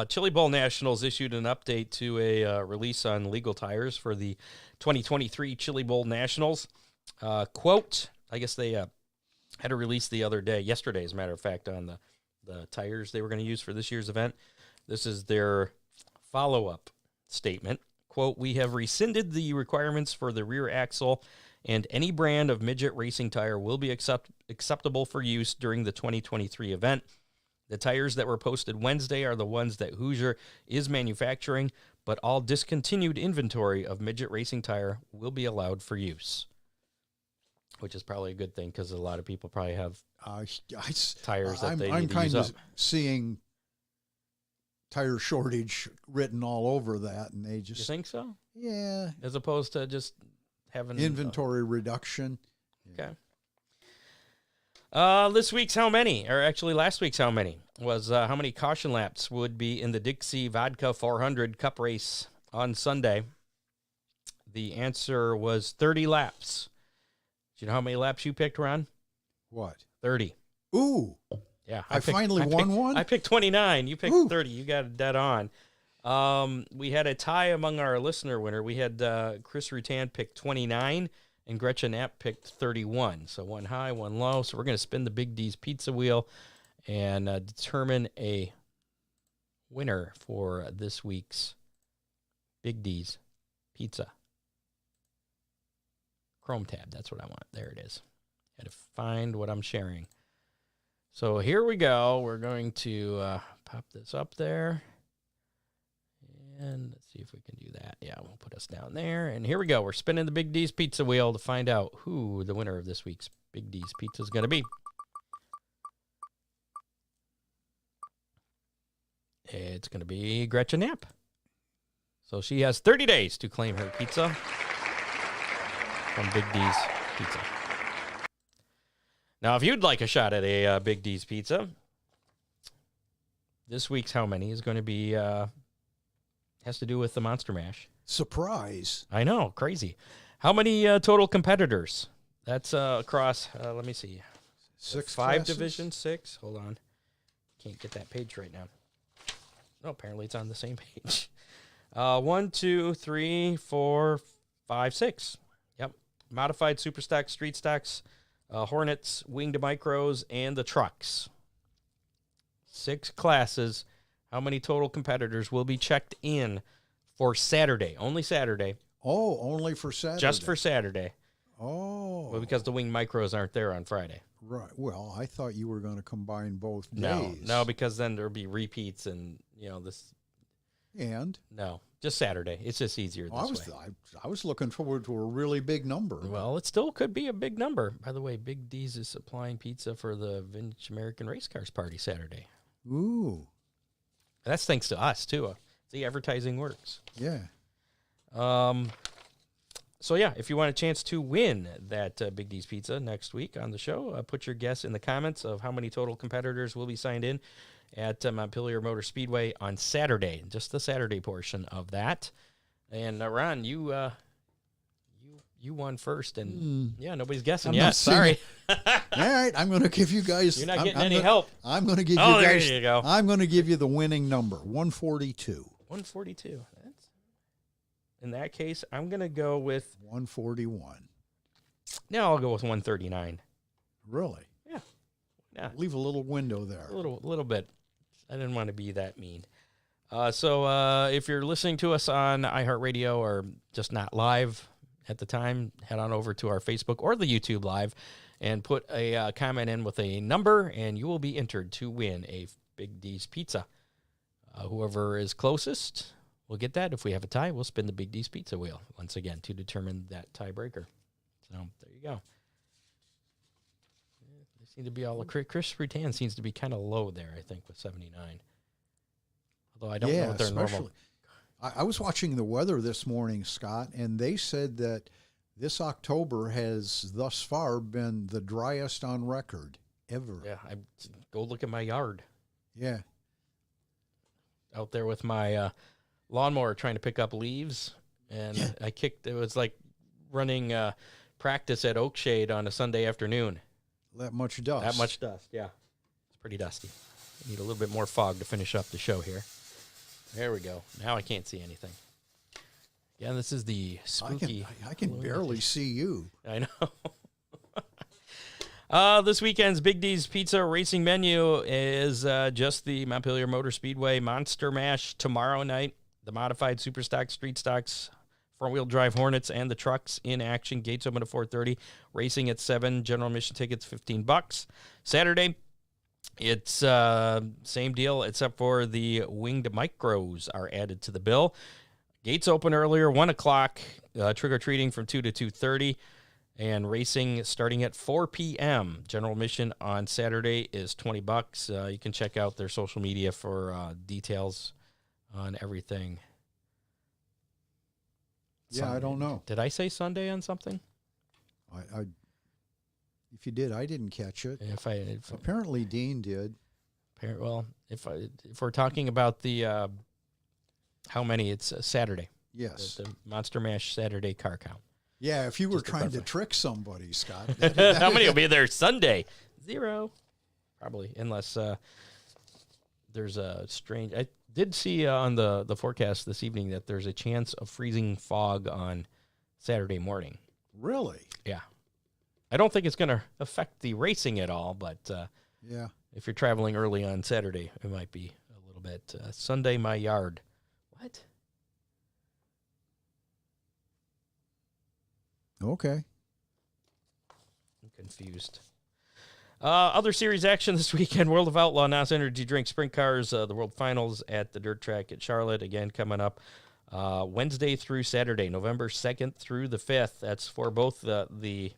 Chili Bowl Nationals issued an update to a release on legal tires for the 2023 Chili Bowl Nationals. Quote, I guess they had a release yesterday, as a matter of fact, on the tires they were going to use for this year's event. This is their follow-up statement. Quote, we have rescinded the requirements for the rear axle, and any brand of midget racing tire will be acceptable for use during the 2023 event. The tires that were posted Wednesday are the ones that Hoosier is manufacturing, but all discontinued inventory of midget racing tire will be allowed for use. Which is probably a good thing because a lot of people probably have tires that they need to use up. I'm kind of seeing tire shortage written all over that, and they just... You think so? Yeah. As opposed to just having... Inventory reduction. Okay. Last week's How Many was how many caution laps would be in the Dixie Vodka 400 Cup race on Sunday. The answer was 30 laps. Do you know how many laps you picked, Ron? What? 30. Ooh. Yeah. I finally won one? I picked 29. You picked 30. You got it dead on. We had a tie among our listener winner. We had Chris Rutan pick 29, and Gretchen Knapp picked 31. So one high, one low. So we're going to spin the Big D's pizza wheel and determine a winner for this week's Big D's pizza. Chrome tab, that's what I want. There it is. Had to find what I'm sharing. So here we go. We're going to pop this up there. And let's see if we can do that. Yeah, we'll put us down there. And here we go. We're spinning the Big D's pizza wheel to find out who the winner of this week's Big D's pizza is going to be. It's going to be Gretchen Knapp. So she has 30 days to claim her pizza from Big D's Pizza. Now, if you'd like a shot at a Big D's Pizza, this week's How Many is going to be, has to do with the Monster Mash. Surprise. I know, crazy. How many total competitors? That's across, let me see. 6 5 classes? division, 6. Hold on. Can't get that page right now. No, apparently it's on the same page. 1, 2, 3, 4, 5, 6. Yep. Modified super stocks, street stocks, Hornets, winged micros, and the trucks. 6 classes. How many total competitors will be checked in for Saturday? Only Saturday. Oh, only for Saturday. Just for Saturday. Oh. Well, because the winged micros aren't there on Friday. Right. Well, I thought you were going to combine both days. No, because then there'll be repeats and, this. And? No, just Saturday. It's just easier this way. I was looking forward to a really big number. Well, it still could be a big number. By the way, Big D's is supplying pizza for the Vintage American Race Cars Party Saturday. Ooh. That's thanks to us, too. The advertising works. Yeah. So, yeah, if you want a chance to win that Big D's Pizza next week on the show, put your guess in the comments of how many total competitors will be signed in at Montpelier Motor Speedway on Saturday, just the Saturday portion of that. And, Ron, you won first, and, nobody's guessing yet. Sorry. All right, I'm going to give you guys... You're not getting any help. I'm going to give you guys... there you go. I'm going to give you the winning number, 142. 142. In that case, I'm going to go with... 141. No, I'll go with 139. Really? Yeah. Leave a little window there. A little bit. I didn't want to be that mean. So if you're listening to us on iHeartRadio or just not live at the time, head on over to our Facebook or the YouTube Live and put a comment in with a number, and you will be entered to win a Big D's Pizza. Whoever is closest... we'll get that. If we have a tie, we'll spin the Big D's Pizza wheel once again to determine that tiebreaker. So there you go. They seem to be all... Chris Rutan seems to be kind of low there, I think, with 79. Although I don't know what their normal... I was watching the weather this morning, Scott, and they said that this October has thus far been the driest on record ever. Yeah, go look at my yard. Yeah. Out there with my... lawnmower trying to pick up leaves, and it was like running practice at Oakshade on a Sunday afternoon. That much dust. Yeah. It's pretty dusty. I need a little bit more fog to finish up the show here. There we go. Now I can't see anything. Yeah, this is the spooky... I can barely see you. I know. This weekend's Big D's Pizza racing menu is just the Montpelier Motor Speedway Monster Mash tomorrow night. The modified super stocks, street stocks, front-wheel drive Hornets, and the trucks in action. Gates open at 4:30. Racing at 7. General admission tickets $15. Saturday, it's same deal, except for the winged micros are added to the bill. Gates open earlier, 1 o'clock. Trick-or-treating from 2 to 2:30. And racing starting at 4 p.m. General admission on Saturday is $20. You can check out their social media for details on everything. Yeah, Sunday. I don't know. Did I say Sunday on something? I if you did, I didn't catch it. If apparently Dean did. Well, if we're talking about the how many, it's Saturday. Yes, the Monster Mash Saturday car count. Yeah, if you were trying to trick somebody, Scott. How many will be there Sunday? 0, probably, unless there's a strange. I did see on the forecast this evening that there's a chance of freezing fog on Saturday morning. Really? Yeah. I don't think it's going to affect the racing at all, but yeah, if you're traveling early on Saturday, it might be a little bit. Sunday, my yard. What? Okay. I'm confused. Other series action this weekend: World of Outlaw NOS Energy Drink Sprint Cars, the World Finals at the Dirt Track at Charlotte, again coming up Wednesday through Saturday, November 2nd through the 5th. That's for both the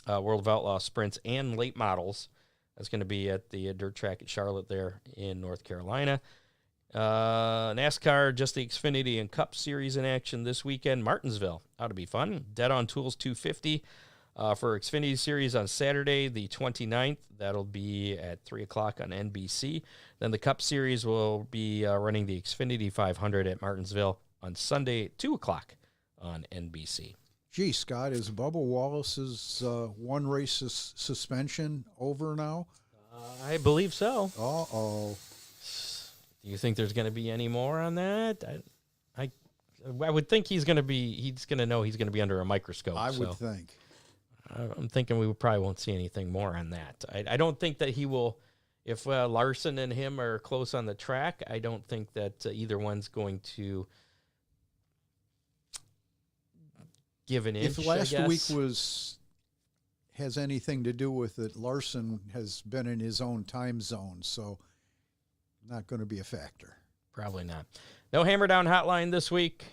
World of Outlaw sprints and late models. That's going to be at the Dirt Track at Charlotte there in North Carolina. NASCAR, just the Xfinity and Cup Series in action this weekend. Martinsville, ought to be fun. Dead on Tools 250. For Xfinity Series on Saturday, the 29th. That'll be at 3 o'clock on NBC. Then the Cup Series will be running the Xfinity 500 at Martinsville on Sunday at 2 o'clock on NBC. Gee, Scott, is Bubba Wallace's one race suspension over now? I believe so. Uh-oh. Do you think there's going to be any more on that? I would think he's going to know he's going to be under a microscope. I would think. I'm thinking we probably won't see anything more on that. I don't think that he will. If Larson and him are close on the track, I don't think that either one's going to give an inch. If last week has anything to do with it, Larson has been in his own time zone, so not going to be a factor. Probably not. No Hammer Down hotline this week.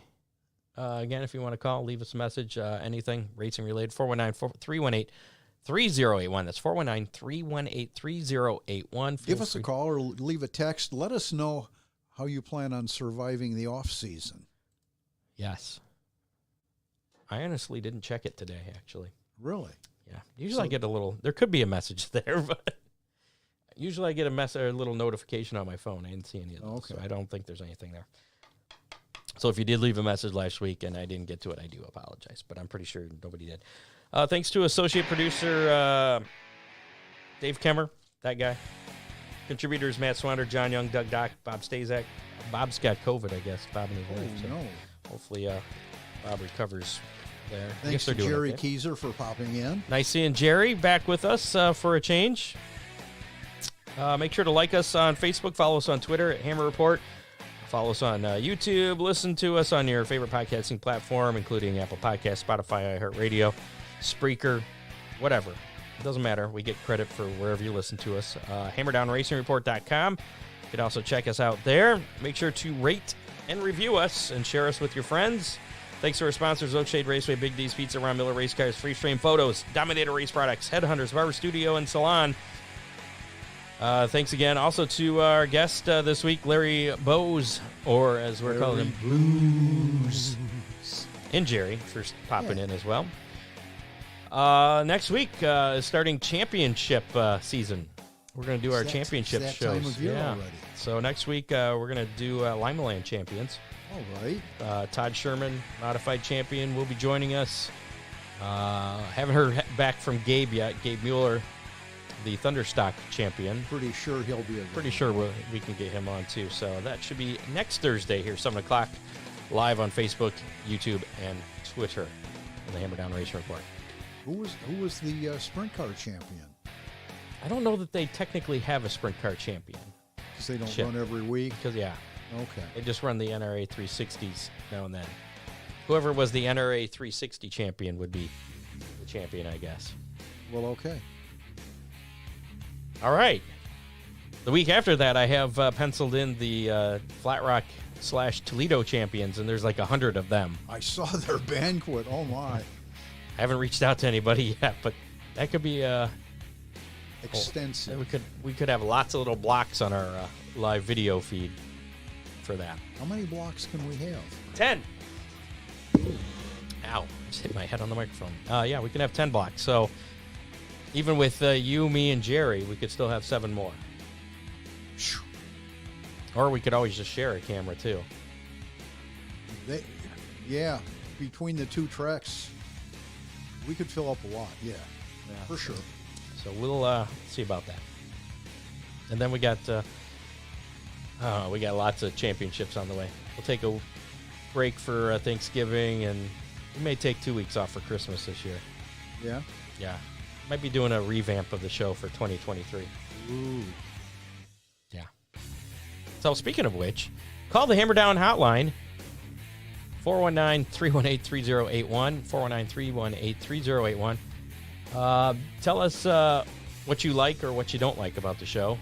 Again, if you want to call, leave us a message, anything racing related, 419-318-3081. That's 419-318-3081. Give us a call or leave a text. Let us know how you plan on surviving the off season. Yes. I honestly didn't check it today, actually. Really? Yeah. Usually I get a little, there could be a message there, but usually I get a little notification on my phone. I didn't see any of those, so I don't think there's anything there. So if you did leave a message last week and I didn't get to it, I do apologize, but I'm pretty sure nobody did. Thanks to associate producer Dave Kemmer, that guy. Contributors Matt Swander, John Young, Doug Dock, Bob Stazak. Bob's got COVID, I guess. Bob and his wife. So no. Hopefully Bob recovers there. Thanks to Jerry Keyser for popping in. Nice seeing Jerry back with us for a change. Make sure to like us on Facebook, follow us on Twitter at Hammer Report, follow us on YouTube, listen to us on your favorite podcasting platform, including Apple Podcasts, Spotify, iHeartRadio, Spreaker, whatever. It doesn't matter. We get credit for wherever you listen to us. HammerdownRacingReport.com. You can also check us out there. Make sure to rate and review us and share us with your friends. Thanks to our sponsors, Oakshade Raceway, Big D's Pizza, Ron Miller Race Cars, Free Frame Photos, Dominator Race Products, Headhunters, Barber Studio, and Salon. Thanks again also to our guest this week, Larry Bowes, or as we're calling him, Booze. And Jerry for popping in as well. Next week is starting championship season. We're going to do our championship that shows. Time of year already. So next week we're going to do Limaland champions. All right. Todd Sherman, modified champion, will be joining us. Haven't heard back from Gabe yet. Gabe Mueller, the Thunderstock champion. Pretty sure he'll be available. Pretty sure we can get him on too. So that should be next Thursday here, 7 o'clock, live on Facebook, YouTube, and Twitter in the Hammer Down Racing Report. Who was the sprint car champion? I don't know that they technically have a sprint car champion. Because they don't run every week? Because, yeah. Okay. They just run the NRA 360s now and then. Whoever was the NRA 360 champion would be the champion, I guess. Well, okay. All right. The week after that, I have penciled in the Flat Rock / Toledo champions, and therethere's like 100 of them. I saw their banquet. Oh, my. I haven't reached out to anybody yet, but that could be extensive. We could have lots of little blocks on our live video feed for that. How many blocks can we have? 10. Ow! Just hit my head on the microphone. Yeah, we can have 10 blocks. So even with you, me, and Jerry, we could still have 7 more. Or we could always just share a camera too. Yeah, between the two tracks, we could fill up a lot. Yeah, for sure. So we'll see about that. And then we got lots of championships on the way. We'll take a break for Thanksgiving, and we may take 2 weeks off for Christmas this year. Yeah? Yeah. Might be doing a revamp of the show for 2023. Ooh. Yeah. So speaking of which, call the Hammer Down hotline, 419-318-3081, 419-318-3081. Tell us what you like or what you don't like about the show.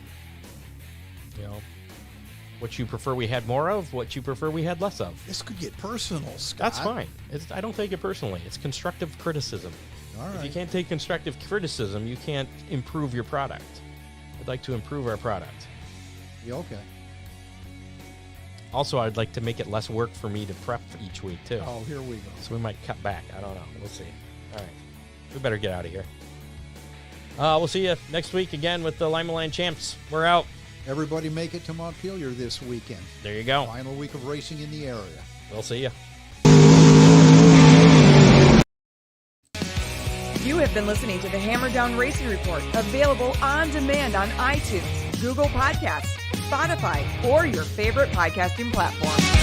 You know, what you prefer we had more of, what you prefer we had less of. This could get personal, Scott. That's fine. I don't take it personally. It's constructive criticism. All right. If you can't take constructive criticism, you can't improve your product. I'd like to improve our product. Yeah, okay. Also, I'd like to make it less work for me to prep each week, too. Oh, here we go. So we might cut back. I don't know. We'll see. All right. We better get out of here. We'll see you next week again with the Limaland Champs. We're out. Everybody make it to Montpelier this weekend. There you go. Final week of racing in the area. We'll see you. been listening to the Hammer Down Racing Report, available on demand on iTunes, Google Podcasts, Spotify, or your favorite podcasting platform.